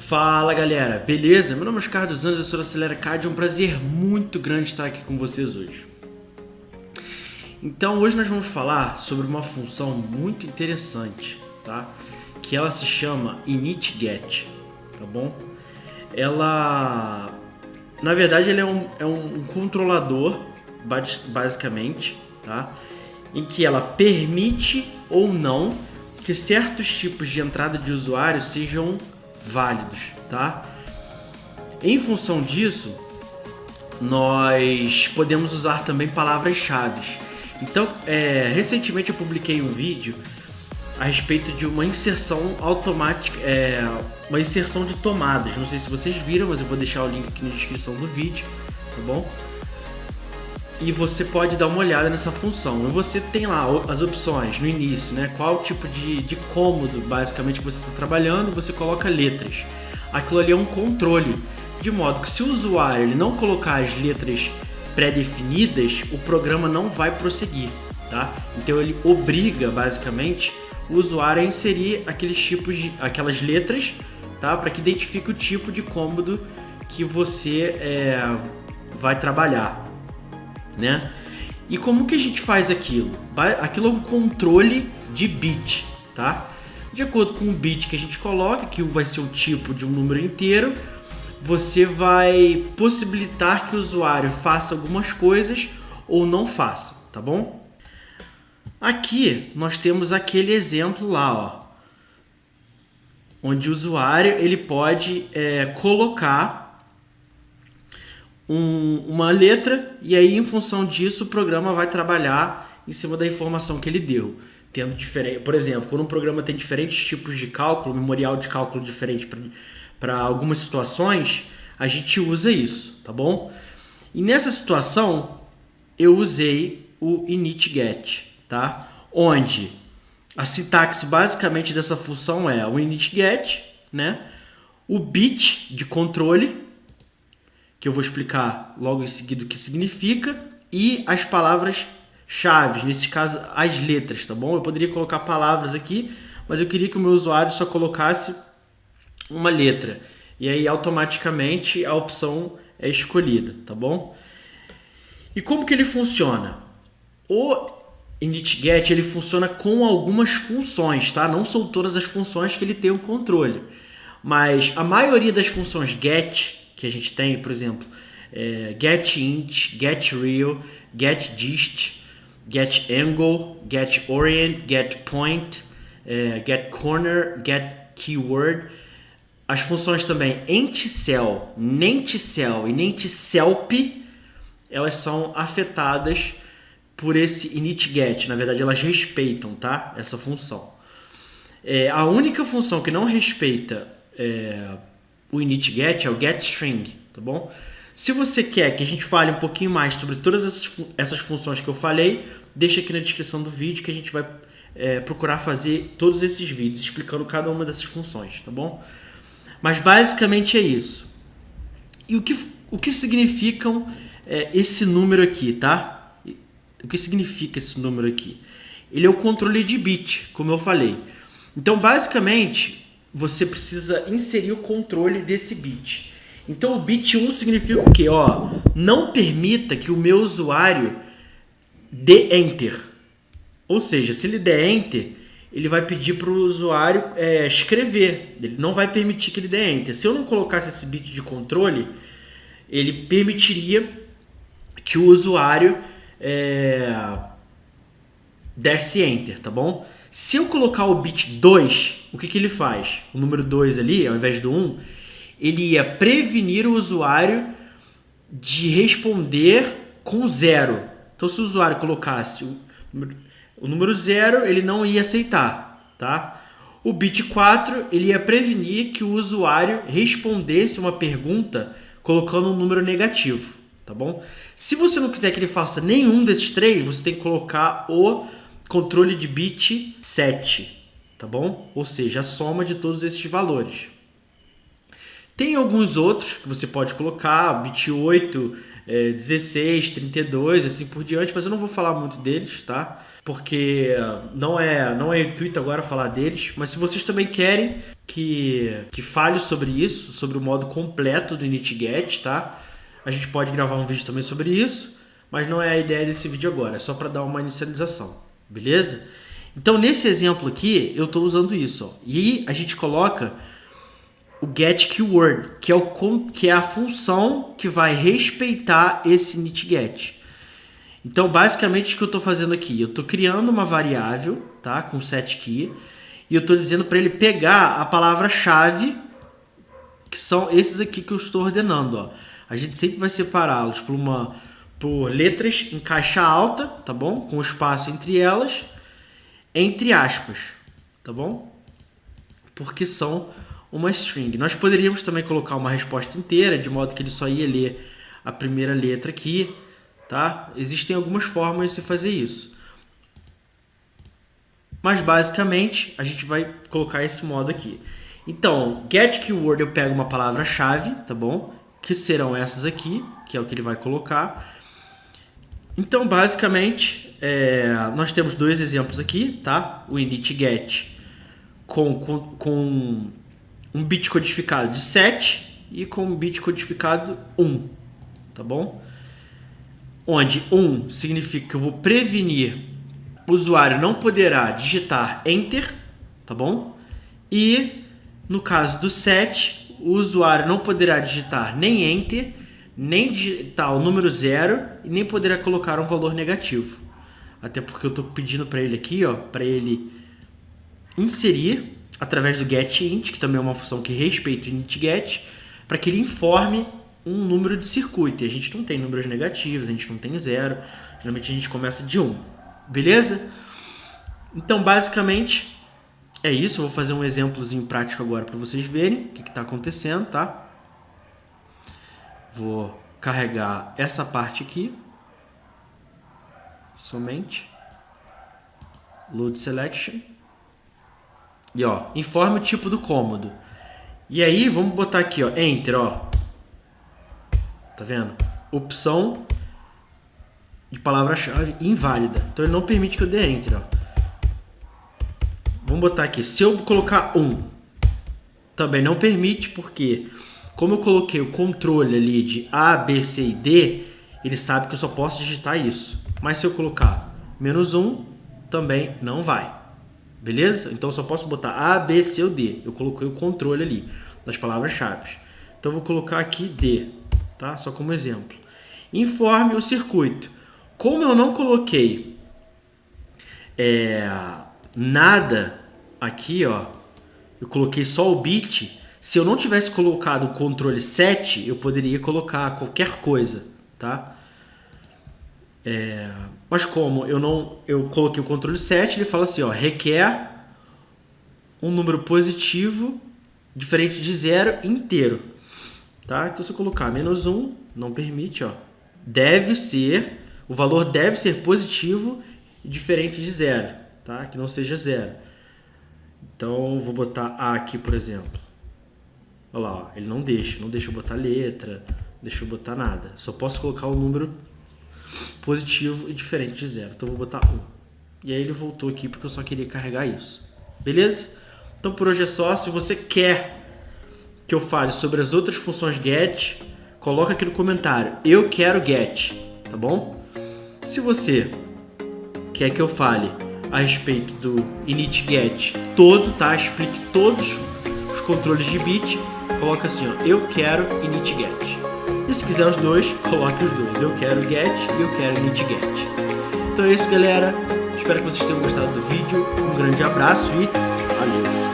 Fala galera, beleza? Meu nome é Oscar dos Anjos, eu sou da AceleraCAD, é um prazer muito grande estar aqui com vocês hoje. Então hoje nós vamos falar sobre uma função muito interessante, tá? Que ela se chama initGet, tá bom? Ela, na verdade, ele é um controlador, basicamente, tá? Em que ela permite ou não que certos tipos de entrada de usuário sejam válidos, tá? Em função disso, nós podemos usar também palavras-chave. Então, recentemente eu publiquei um vídeo a respeito de uma inserção automática, uma inserção de tomadas. Não sei se vocês viram, mas eu vou deixar o link aqui na descrição do vídeo, tá bom? E você pode dar uma olhada nessa função. E você tem lá as opções no início, né? Qual tipo de cômodo, basicamente, que você está trabalhando, você coloca letras. Aquilo ali é um controle, de modo que se o usuário ele não colocar as letras pré-definidas, o programa não vai prosseguir, tá? Então ele obriga, basicamente, o usuário a inserir aquelas letras, tá? Para que identifique o tipo de cômodo que você vai trabalhar, né? E como que a gente faz aquilo? Aquilo é um controle de bit, tá? De acordo com o bit que a gente coloca, que vai ser o tipo de um número inteiro, você vai possibilitar que o usuário faça algumas coisas ou não faça, tá bom? Aqui nós temos aquele exemplo lá, ó, onde o usuário ele pode colocar uma letra e aí, em função disso, o programa vai trabalhar em cima da informação que ele deu. Por exemplo, quando um programa tem diferentes tipos de cálculo, memorial de cálculo diferente para algumas situações, a gente usa isso, tá bom? E nessa situação, eu usei o initGet, tá? Onde a sintaxe basicamente dessa função é o initGet, né? O bit de controle, que eu vou explicar logo em seguida o que significa, e as palavras-chave, nesse caso as letras, tá bom? Eu poderia colocar palavras aqui, mas eu queria que o meu usuário só colocasse uma letra, e aí automaticamente a opção é escolhida, tá bom? E como que ele funciona? O initGet ele funciona com algumas funções, tá? Não são todas as funções que ele tem o controle, mas a maioria das funções get que a gente tem, por exemplo, getInt, getReal, getDist, getAngle, getOrient, getPoint, getCorner, getKeyword. As funções também entCell, nentCell e nentCelp, elas são afetadas por esse initGet. Na verdade, elas respeitam, tá? Essa função. A única função que não respeita o initGet é o getString, tá bom? Se você quer que a gente fale um pouquinho mais sobre todas essas funções que eu falei, deixa aqui na descrição do vídeo que a gente vai procurar fazer todos esses vídeos explicando cada uma dessas funções, tá bom? Mas basicamente é isso. E o que significam esse número aqui, tá? O que significa esse número aqui? Ele é o controle de bit, como eu falei. Então, basicamente, você precisa inserir o controle desse bit. Então, o bit 1 significa o quê? Ó, não permita que o meu usuário dê Enter. Ou seja, se ele der Enter, ele vai pedir para o usuário escrever. Ele não vai permitir que ele dê Enter. Se eu não colocasse esse bit de controle, ele permitiria que o usuário desse Enter, tá bom? Se eu colocar o bit 2, o que ele faz? O número 2 ali, ao invés do 1, ele ia prevenir o usuário de responder com 0. Então, se o usuário colocasse o número 0, ele não ia aceitar, tá? O bit 4, ele ia prevenir que o usuário respondesse uma pergunta colocando um número negativo, tá bom? Se você não quiser que ele faça nenhum desses três, você tem que colocar o controle de bit 7, tá bom? Ou seja, a soma de todos esses valores. Tem alguns outros que você pode colocar, bit 8, 16, 32, assim por diante, mas eu não vou falar muito deles, tá? porque não é intuito agora falar deles, mas se vocês também querem que fale sobre isso, sobre o modo completo do init-get, tá? A gente pode gravar um vídeo também sobre isso, mas não é a ideia desse vídeo agora, é só para dar uma inicialização, beleza? Então nesse exemplo aqui eu estou usando isso, ó, e a gente coloca o getKeyword, que é a função que vai respeitar esse init-get. Então, basicamente, o que eu estou fazendo aqui? Eu estou criando uma variável, tá, com setKey, e eu estou dizendo para ele pegar a palavra-chave, que são esses aqui que eu estou ordenando. Ó. A gente sempre vai separá-los por letras em caixa alta, tá bom? Com espaço entre elas, entre aspas, tá bom? Porque são uma string. Nós poderíamos também colocar uma resposta inteira, de modo que ele só ia ler a primeira letra aqui, tá? Existem algumas formas de se fazer isso. Mas basicamente a gente vai colocar esse modo aqui. Então, getKeyword eu pego uma palavra-chave, tá bom? Que serão essas aqui, que é o que ele vai colocar. Então, basicamente, nós temos dois exemplos aqui, tá? O init-get com um bit codificado de 7 e com um bit codificado 1, tá bom? Onde 1 significa que eu vou prevenir o usuário não poderá digitar Enter, tá bom? E no caso do 7, o usuário não poderá digitar nem Enter, nem digitar o número 0 e nem poderá colocar um valor negativo. Até porque eu estou pedindo para ele aqui, ó, para ele inserir através do getInt, que também é uma função que respeita o init-get, para que ele informe um número de circuito. E a gente não tem números negativos, a gente não tem 0. Geralmente a gente começa de 1. Beleza? Então, basicamente, é isso. Eu vou fazer um exemplozinho prático agora para vocês verem o que está acontecendo, tá? Vou carregar essa parte aqui. Somente. Load selection. E, ó, informe o tipo do cômodo. E aí, vamos botar aqui, ó, Enter, ó. Tá vendo? Opção de palavra-chave inválida. Então ele não permite que eu dê Enter. Ó. Vamos botar aqui. Se eu colocar 1, também não permite, porque como eu coloquei o controle ali de A, B, C e D, ele sabe que eu só posso digitar isso. Mas se eu colocar -1, também não vai. Beleza? Então eu só posso botar A, B, C ou D. Eu coloquei o controle ali das palavras-chave. Então eu vou colocar aqui D. Tá? Só como exemplo. Informe o circuito. Como eu não coloquei nada aqui, ó, eu coloquei só o bit. Se eu não tivesse colocado o controle 7, eu poderia colocar qualquer coisa, tá? Mas como eu coloquei o controle 7, ele fala assim, ó, requer um número positivo diferente de 0 inteiro. Tá? Então se eu colocar -1, não permite, ó. O valor deve ser positivo e diferente de 0, tá? Que não seja 0. Então vou botar A aqui, por exemplo. Olha lá, ó, ele não deixa eu botar letra, não deixa eu botar nada. Só posso colocar um número positivo e diferente de 0. Então vou botar 1. E aí ele voltou aqui porque eu só queria carregar isso. Beleza? Então por hoje é só. Se você quer que eu fale sobre as outras funções get, coloca aqui no comentário. Eu quero get, tá bom? Se você quer que eu fale a respeito do init-get todo, tá? Explique todos os controles de bit, coloca assim, ó, eu quero init-get. E se quiser os dois, coloque os dois. Eu quero get e eu quero init-get. Então é isso, galera. Espero que vocês tenham gostado do vídeo. Um grande abraço e valeu!